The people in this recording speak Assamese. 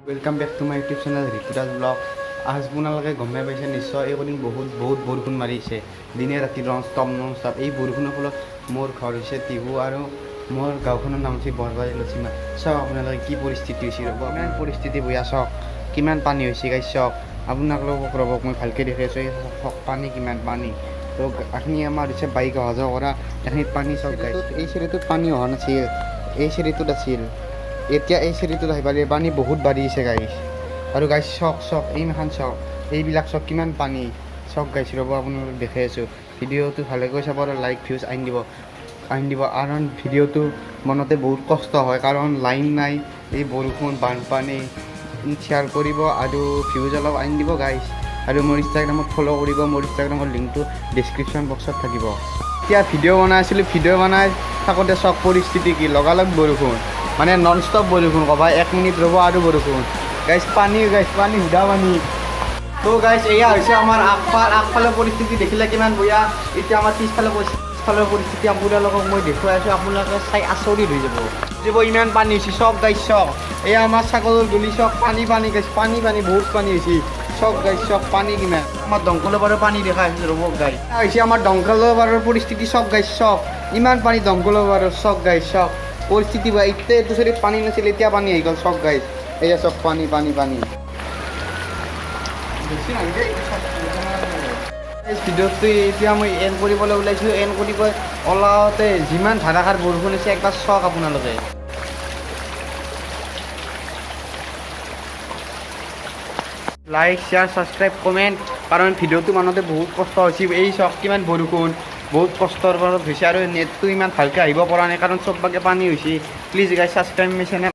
Welcome back to my YouTube channel Rituraj blog. आज আপোনালোকে গমে পাইছে নিশ্চয় এইকেইদিন বহুত বৰষুণ মাৰিছে দিনে ৰাতি নন ষ্টপ এই বৰষুণৰ ফলত মোৰ ঘৰ হৈছে টিহু আৰু মোৰ গাঁওখনৰ নাম হৈছে বৰবাৰী লচিমা। চাওক আপোনালোকে কি পৰিস্থিতি হৈছে, ৰ'ব কিমান পৰিস্থিতি বয়া চাওক, কিমান পানী হৈছে গাইছ। চাওক আপোনালোকক ৰ'ব মই ভালকৈ দেখি আছোঁ, চাওক পানী কিমান পানী। তো এইখিনি আমাৰ হৈছে বাইক অহা যোৱা কৰা, এইখিনিত পানী চাওক গাইছ। এই চিৰিটোত পানী অহা নাছিল, এই চিৰিটোত আছিল, এতিয়া এই চিৰিটোত আহি পালে পানী বহুত বাঢ়িছে গাইছ। আৰু গাইছ চাওক এইমাখান চাওক, এইবিলাক চাওক কিমান পানী। চাওক গাইছ, ৰ'ব আপোনালোক দেখি আছোঁ। ভিডিঅ'টো ভালকৈ চাব আৰু লাইক ভিউজ আনি দিব কাৰণ ভিডিঅ'টো বনাওঁতে বহুত কষ্ট হয়, কাৰণ লাইন নাই, এই বৰষুণ বানপানী। শ্বেয়াৰ কৰিব আৰু ভিউজ অলপ আনি দিব গাইছ। আৰু মোৰ ইনষ্টাগ্ৰামত ফ'ল' কৰিব, মোৰ ইনষ্টাগ্ৰামৰ লিংকটো ডিছক্ৰিপশ্যন বক্সত থাকিব। এতিয়া ভিডিঅ' বনাই আছিলোঁ, ভিডিঅ' বনাই থাকোঁতে চাওক পৰিস্থিতি কি, লগালগ বৰষুণ, মানে নন ষ্টপ বৰষুণ, ক'বা 1 মিনিট ৰ'ব আৰু বৰষুণ গাইছ। পানী সুধা পানী। তো গাইছ এয়া হৈছে আমাৰ আগফালৰ পৰিস্থিতি, দেখিলে কিমান বয়া। এতিয়া আমাৰ পিছফালৰ পৰিস্থিতি আপোনালোকক মই দেখুৱাই আছোঁ, আপোনালোকে চাই আচৰিত হৈ যাব ইমান পানী হৈছে। চক গাইছ চক, এয়া আমাৰ ছাগলৰ গলি, চক পানী গাইছ, পানী বহুত পানী হৈছে। চক গাইছ চক পানী কিমান, আমাৰ দমকলৰ বাৰৰ পানী দেখা হৈছে। ৰ'ব গাইছ হৈছে আমাৰ দমকলৰ বাৰৰ পৰিস্থিতি, চক গাইছ চক ইমান পানী দমকলৰ বাৰৰ। চক গাইছ চক পৰিস্থিতি বা এতিয়া এইটো চৰিত পানী নাছিল, এতিয়া পানী আহি গ'ল। চক গাইছ এয়া চক পানী ভিডিঅ'টো এতিয়া মই এণ্ড কৰিবলৈ ওলাইছোঁ। এণ্ড কৰিব ওলাওঁতে যিমান ধাৰাসাৰ বৰষুণ হৈছে একবাৰ চাওক আপোনালোকে। লাইক শ্বেয়াৰ ছাবস্ক্ৰাইব কমেণ্ট, কাৰণ ভিডিঅ'টো মানুহতে বহুত কষ্ট হৈছে। এই চাওক কিমান বৰষুণ, বহুত কষ্টৰ ফলত হৈছে আৰু নেটটো ইমান ভালকৈ আহিব পৰা নাই, কাৰণ চব বাগে পানী হৈছে। Please guys subscribe my channel.